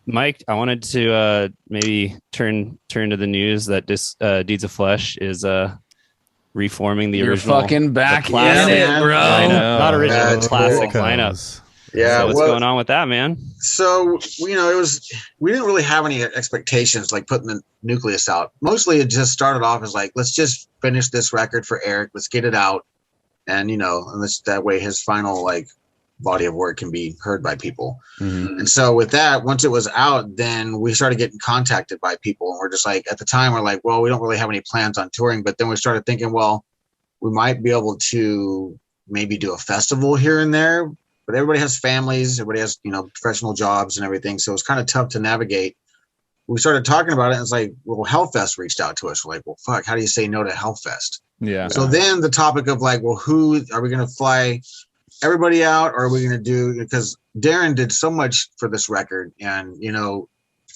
Mike, I wanted to maybe turn to the news that this Deeds of Flesh is reforming the You're original, fucking back in classic. it, bro. I know, not original, That's classic cool. lineup. Yeah, So what's going on with that, man? So we didn't really have any expectations like putting the nucleus out. Mostly it just started off as like, let's just finish this record for Eric, let's get it out, and that way his final like body of work can be heard by people. Mm-hmm. And so with that, once it was out, then we started getting contacted by people, and we're just like, at the time we're like, well, we don't really have any plans on touring, but then we started thinking, well, we might be able to maybe do a festival here and there. But everybody has families, everybody has, professional jobs and everything. So it's kind of tough to navigate. We started talking about it, and it's like, well, Hellfest reached out to us. We're like, well, fuck, how do you say no to Hellfest? Yeah. So then the topic of like, well, who are we going to fly everybody out, or are we going to do, because Darren did so much for this record, and,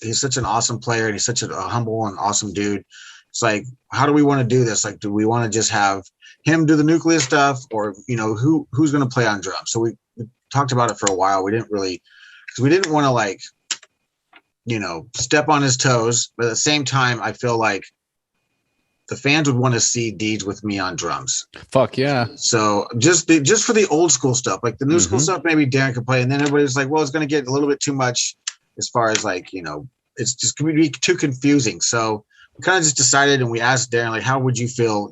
he's such an awesome player, and he's such a humble and awesome dude. It's like, how do we want to do this? Like, do we want to just have him do the nucleus stuff, or, who's going to play on drums? So we talked about it for a while. We didn't really, because we didn't want to like, step on his toes, but at the same time, I feel like the fans would want to see Deeds with me on drums. Fuck yeah. So just for the old school stuff, like the new school stuff, maybe Darren could play, and then everybody was like, well, it's going to get a little bit too much as far as like, it's just going to be too confusing. So we kind of just decided, and we asked Darren, like, how would you feel,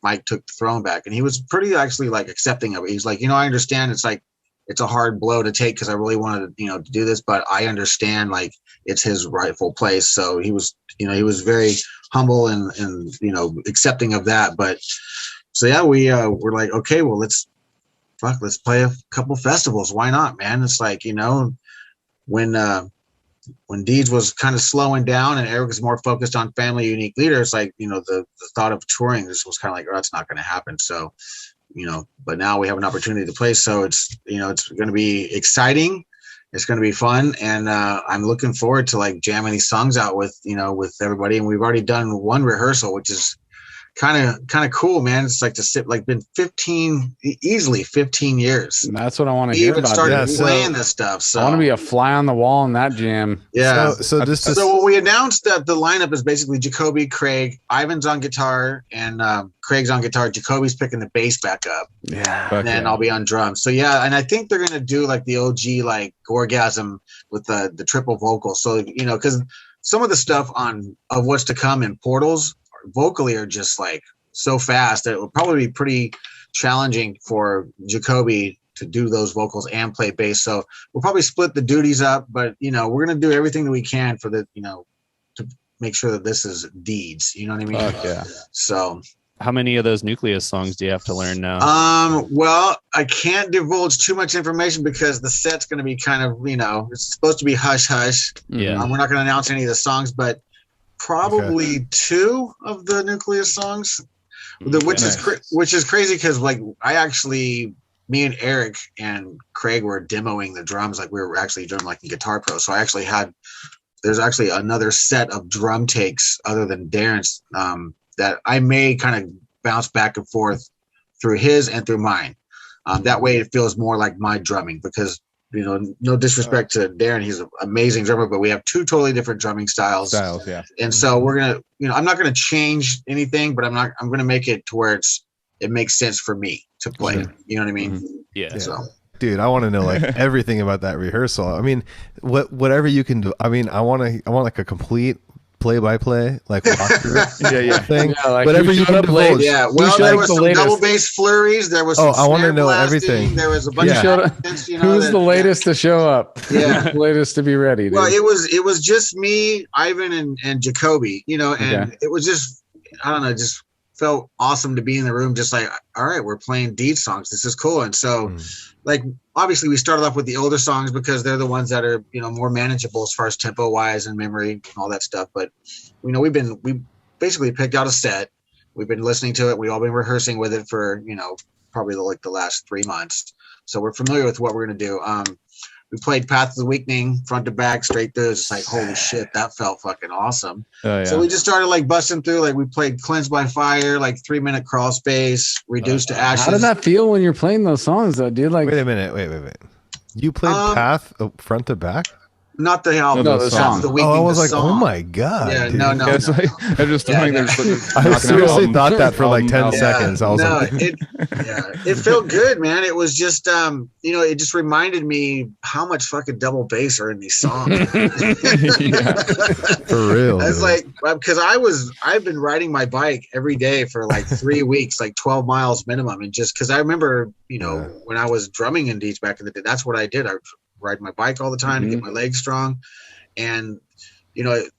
Mike took the throne back? And he was pretty actually like accepting of it. He's like, I understand it's like, it's a hard blow to take because I really wanted to, to do this, but I understand like it's his rightful place. So he was, he was very humble and accepting of that. But so yeah, we're like, okay, well, let's play a couple festivals. Why not, man? It's like, when Deeds was kind of slowing down and Eric was more focused on family unique leader, it's like, the thought of touring this was kind of like, oh, that's not going to happen. So, but now we have an opportunity to play. So it's, it's going to be exciting. It's going to be fun. And I'm looking forward to like jamming these songs out with everybody. And we've already done one rehearsal, which is kind of cool, man. It's like been easily 15 years. And that's what I want to hear about. Started playing this stuff. So I want to be a fly on the wall in that jam. Yeah. So when we announced that the lineup is basically Jacoby, Craig, Ivan's on guitar, and Craig's on guitar. Jacoby's picking the bass back up. Yeah. And then I'll be on drums. So yeah, and I think they're gonna do like the OG like Gorgasm with the triple vocal. So because some of the stuff of what's to come in Portals vocally are just like so fast that it would probably be pretty challenging for Jacoby to do those vocals and play bass. So we'll probably split the duties up, but we're going to do everything that we can for the, to make sure that this is Deeds, you know what I mean? Yeah. So how many of those nucleus songs do you have to learn now? Well, I can't divulge too much information because the set's going to be kind of, it's supposed to be hush hush. Yeah. We're not going to announce any of the songs, but probably 2 of the nucleus songs, which is crazy because like me and Eric and Craig were demoing the drums, like we were actually drumming like in Guitar Pro. So there's actually another set of drum takes other than Darren's that I may kind of bounce back and forth through his and through mine. That way it feels more like my drumming because no disrespect to Darren, he's an amazing drummer, but we have 2 totally different drumming styles. Yeah. And so we're gonna, I'm not gonna change anything, but I'm gonna make it to where it makes sense for me to play. Sure. You know what I mean? Mm-hmm. Yeah. So, dude, I want to know like everything about that rehearsal. I mean, whatever you can do. I mean, I want like a complete play-by-play, like walkthrough thing. Yeah, like whatever you can divulge. Yeah, well, there was some double bass flurries. There was some I want to know blasting. everything. There was a bunch of who's the latest to show up? Yeah, the latest to be ready. Dude. Well, it was just me, Ivan, and Jacoby. And it was just I don't know, just felt awesome to be in the room. Just like, all right, we're playing Deed songs. This is cool. And so, like, obviously, we started off with the older songs because they're the ones that are more manageable as far as tempo wise and memory and all that stuff. But we basically picked out a set. We've been listening to it. We've all been rehearsing with it for probably like the last 3 months. So we're familiar with what we're gonna do. We played Path of the Weakening front to back, straight through. It's just like, holy shit, that felt fucking awesome. Oh, yeah. So we just started like busting through. Like we played Cleansed by Fire, like 3-minute crawl space, Reduced to Ashes. How did that feel when you're playing those songs though, dude? Like, wait a minute. Wait. You played Path front to back? not the album. No, the song. The weekly, I was the like, song. oh my god. Yeah, dude. no. It's like, I'm just throwing Yeah, their. I seriously thought that for like 10 seconds. I was no, like, it felt good, man. It was just, it just reminded me how much fucking double bass are in these songs. for real. I was dude. like, because I've been riding my bike every day for like 3 weeks, like 12 miles minimum. And just because I remember, when I was drumming in Deeds back in the day, that's what I did. I would ride my bike all the time to get my legs strong. And,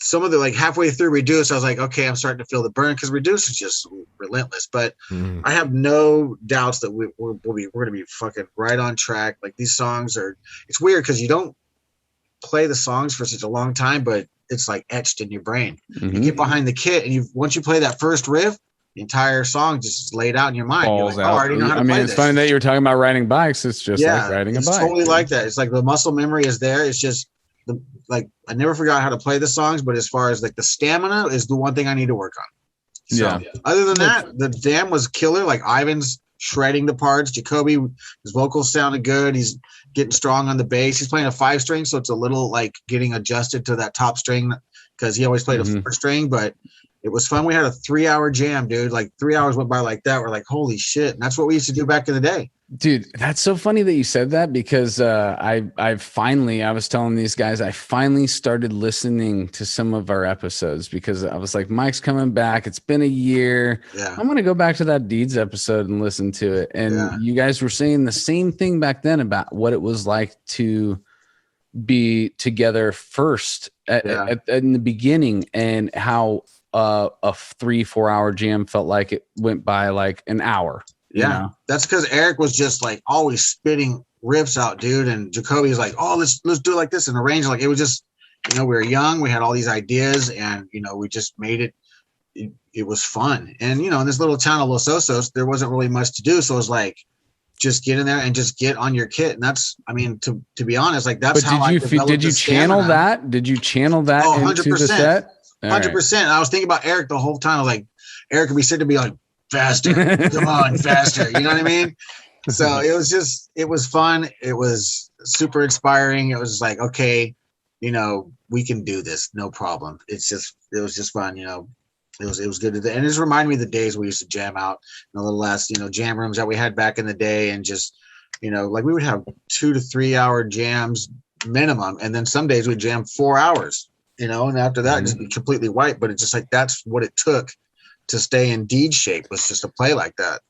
some of the like halfway through Reduce, I was like, okay, I'm starting to feel the burn because Reduce is just relentless. But I have no doubts that we're going to be fucking right on track. Like these songs it's weird because you don't play the songs for such a long time, but it's like etched in your brain. You get behind the kit and once you play that first riff, the entire song just laid out in your mind. You're like, I already know how to play it's this. funny that you were talking about riding bikes. It's just like riding a bike. It's totally like that. It's like the muscle memory is there. It's just I never forgot how to play the songs, but as far as like the stamina is the one thing I need to work on. So, other than that, the jam was killer. Like Ivan's shredding the parts. Jacoby, his vocals sounded good. He's getting strong on the bass. He's playing a 5-string, so it's a little like getting adjusted to that top string because he always played a 4-string, but it was fun. We had a 3-hour jam, dude. Like 3 hours went by like that. We're like, holy shit. And that's what we used to do back in the day. Dude, that's so funny that you said that because I was telling these guys, I finally started listening to some of our episodes because I was like, Mike's coming back. It's been a year. Yeah. I'm going to go back to that Deeds episode and listen to it. And you guys were saying the same thing back then about what it was like to be together first in the beginning and how a 3-4 hour jam felt like it went by like an hour. Yeah, that's because Eric was just like always spitting riffs out, dude. And Jacoby's like, oh, let's do it like this and arrange. Like it was just, we were young, we had all these ideas, and we just made it. It was fun, and in this little town of Los Osos, there wasn't really much to do, so it was like, just get in there and just get on your kit. And that's, to be honest, like that's how I developed. Did you channel that? Did you channel that into the set? 100%. I was thinking about Eric the whole time. I was like, Eric would be sitting to be like, faster, come on, faster. You know what I mean? So it was fun. It was super inspiring. It was like, okay, we can do this, no problem. It was just fun. It was good. And it just reminded me of the days we used to jam out in the little last, jam rooms that we had back in the day. And just, like we would have 2 to 3 hour jams minimum. And then some days we'd jam 4 hours, and after that just be completely wiped. But it's just like, that's what it took to stay in Deed shape, was just to play like that.